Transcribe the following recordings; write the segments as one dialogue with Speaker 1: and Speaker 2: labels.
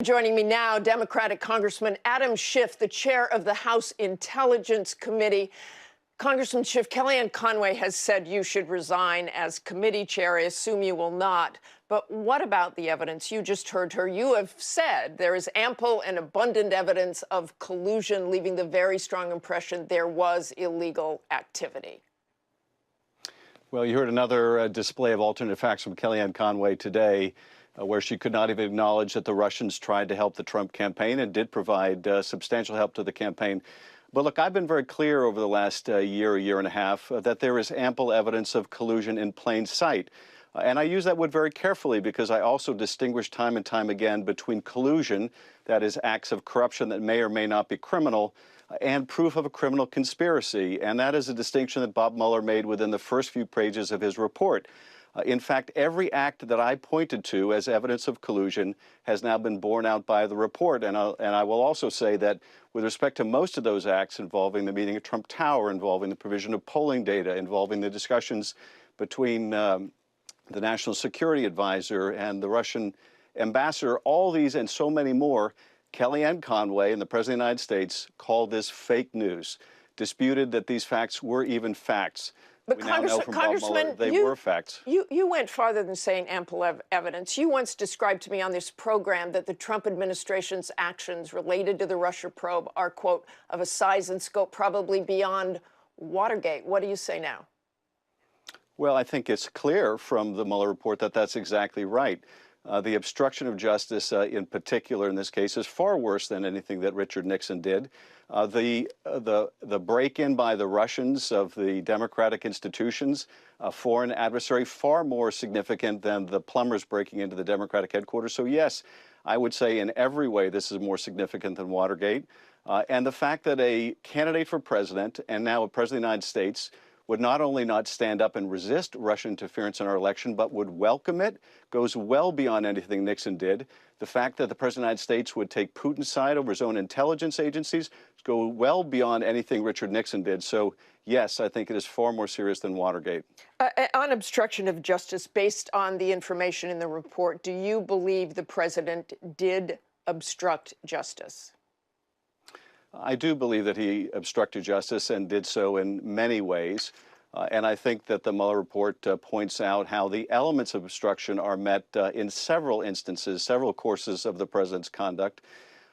Speaker 1: Joining me now, Democratic Congressman Adam Schiff, the chair of the House Intelligence Committee. Congressman Schiff, Kellyanne Conway has said you should resign as committee chair. I assume you will not. But what about the evidence? You just heard her. You have said there is ample and abundant evidence of collusion, leaving the very strong impression there was illegal activity.
Speaker 2: Well, you heard another display of alternate facts from Kellyanne Conway today, where she could not even acknowledge that the Russians tried to help the Trump campaign and did provide substantial help to the campaign. But look, I've been very clear over the last year and a half, that there is ample evidence of collusion in plain sight. And I use that word very carefully because I also distinguish time and time again between collusion, that is acts of corruption that may or may not be criminal, and proof of a criminal conspiracy. And that is a distinction that Bob Mueller made within the first few pages of his report. In fact, every act that I pointed to as evidence of collusion has now been borne out by the report. And I will also say that with respect to most of those acts involving the meeting at Trump Tower, involving the provision of polling data, involving the discussions between the National Security Advisor and the Russian ambassador, all these and so many more, Kellyanne Conway and the President of the United States called this fake news, disputed that these facts were even facts.
Speaker 1: But
Speaker 2: we now know from Bob Mueller they were facts.
Speaker 1: You went farther than saying ample evidence. You once described to me on this program that the Trump administration's actions related to the Russia probe are, quote, of a size and scope probably beyond Watergate. What do you say now?
Speaker 2: Well, I think it's clear from the Mueller report that that's exactly right. The obstruction of justice in particular in this case is far worse than anything that Richard Nixon did. The break-in by the Russians of the democratic institutions, a foreign adversary, far more significant than the plumbers breaking into the Democratic headquarters. So yes, I would say in every way this is more significant than Watergate. And the fact that a candidate for president and now a president of the United States would not only not stand up and resist Russian interference in our election, but would welcome it, goes well beyond anything Nixon did. The fact that the President of the United States would take Putin's side over his own intelligence agencies go well beyond anything Richard Nixon did. So, yes, I think it is far more serious than Watergate.
Speaker 1: On obstruction of justice, based on the information in the report, do you believe the president did obstruct justice?
Speaker 2: I do believe that he obstructed justice and did so in many ways. And I think that the Mueller report points out how the elements of obstruction are met in several instances, several courses of the president's conduct.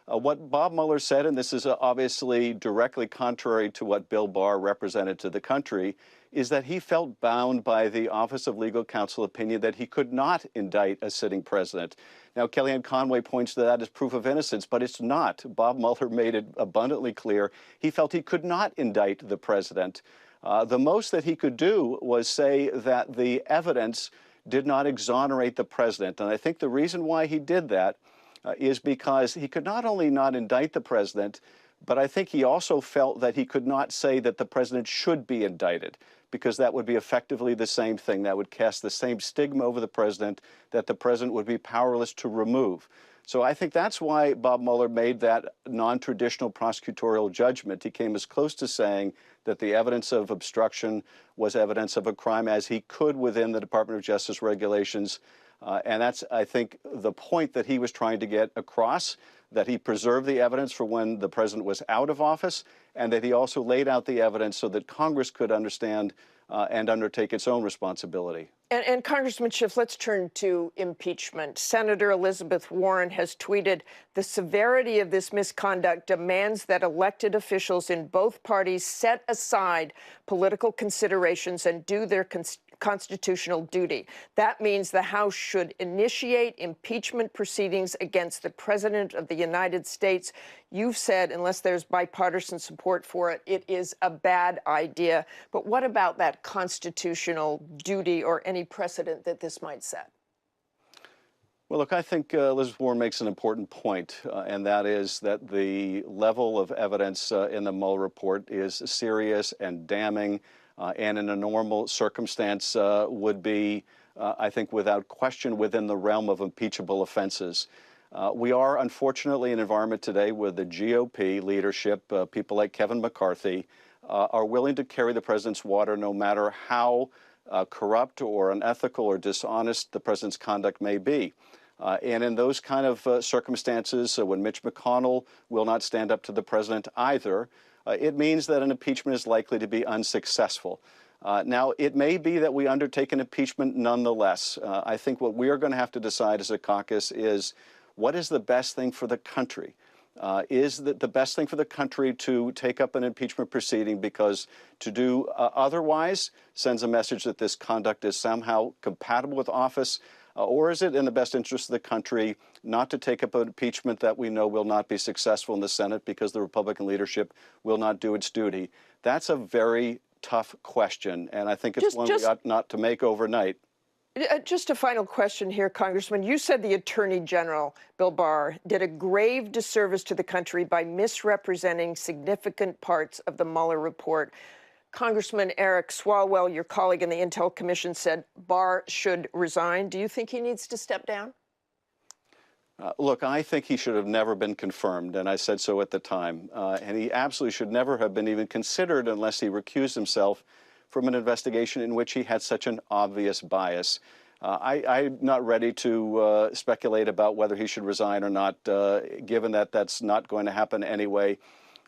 Speaker 2: What Bob Mueller said, and this is obviously directly contrary to what Bill Barr represented to the country, is that he felt bound by the Office of Legal Counsel opinion that he could not indict a sitting president. Now, Kellyanne Conway points to that as proof of innocence, but it's not. Bob Mueller made it abundantly clear he felt he could not indict the president. The most that he could do was say that the evidence did not exonerate the president. And I think the reason why he did that is because he could not only not indict the president, but I think he also felt that he could not say that the president should be indicted, because that would be effectively the same thing. That would cast the same stigma over the president that the president would be powerless to remove. So I think that's why Bob Mueller made that non-traditional prosecutorial judgment. He came as close to saying that the evidence of obstruction was evidence of a crime as he could within the Department of Justice regulations. And that's, I think, the point that he was trying to get across, that he preserved the evidence for when the president was out of office, and that he also laid out the evidence so that Congress could understand and undertake its own responsibility.
Speaker 1: And Congressman Schiff, let's turn to impeachment. Senator Elizabeth Warren has tweeted, "The severity of this misconduct demands that elected officials in both parties set aside political considerations and do their constitutional duty. That means the House should initiate impeachment proceedings against the President of the United States." You've said, unless there's bipartisan support for it, it is a bad idea. But what about that constitutional duty or any precedent that this might set?
Speaker 2: Well, look, I think Elizabeth Warren makes an important point, and that is that the level of evidence in the Mueller report is serious and damning. And in a normal circumstance would be, I think, without question, within the realm of impeachable offenses. We are, unfortunately, in an environment today where the GOP leadership, people like Kevin McCarthy, are willing to carry the president's water no matter how corrupt or unethical or dishonest the president's conduct may be. And in those kind of circumstances, when Mitch McConnell will not stand up to the president either, it means that an impeachment is likely to be unsuccessful. Now, it may be that we undertake an impeachment nonetheless. I think what we are going to have to decide as a caucus is what is the best thing for the country? Is the best thing for the country to take up an impeachment proceeding because to do otherwise sends a message that this conduct is somehow compatible with office? Or is it in the best interest of the country not to take up an impeachment that we know will not be successful in the Senate because the Republican leadership will not do its duty? That's a very tough question, and I think it's one we ought not to make overnight.
Speaker 1: Just a final question here, Congressman. You said the Attorney General, Bill Barr, did a grave disservice to the country by misrepresenting significant parts of the Mueller report. Congressman Eric Swalwell, your colleague in the Intel Commission, said Barr should resign. Do you think he needs to step down?
Speaker 2: Look, I think he should have never been confirmed, and I said so at the time. And he absolutely should never have been even considered unless he recused himself from an investigation in which he had such an obvious bias. I'm not ready to speculate about whether he should resign or not, given that that's not going to happen anyway.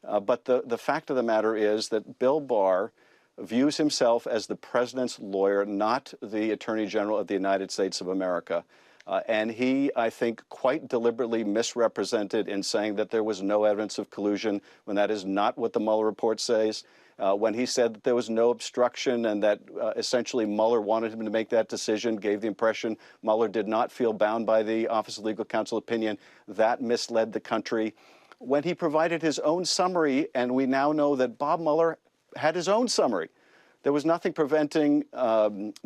Speaker 2: But the fact of the matter is that Bill Barr views himself as the president's lawyer, not the Attorney General of the United States of America. And he, I think, quite deliberately misrepresented in saying that there was no evidence of collusion when that is not what the Mueller report says. When he said that there was no obstruction and that essentially Mueller wanted him to make that decision, gave the impression Mueller did not feel bound by the Office of Legal Counsel opinion, that misled the country. When he provided his own summary, and we now know that Bob Mueller had his own summary, there was nothing preventing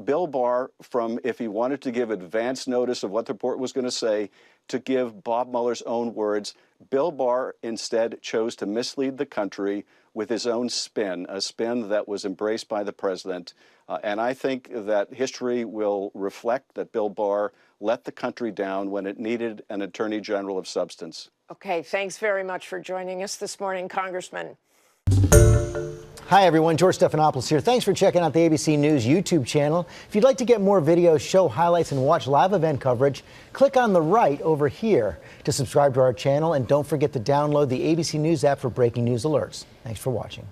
Speaker 2: Bill Barr from, if he wanted to give advance notice of what the report was going to say, to give Bob Mueller's own words. Bill Barr instead chose to mislead the country with his own spin, a spin that was embraced by the president. And I think that history will reflect that Bill Barr let the country down when it needed an attorney general of substance.
Speaker 1: Okay, thanks very much for joining us this morning, Congressman.
Speaker 3: Hi, everyone. George Stephanopoulos here. Thanks for checking out the ABC News YouTube channel. If you'd like to get more videos, show highlights, and watch live event coverage, click on the right over here to subscribe to our channel. And don't forget to download the ABC News app for breaking news alerts. Thanks for watching.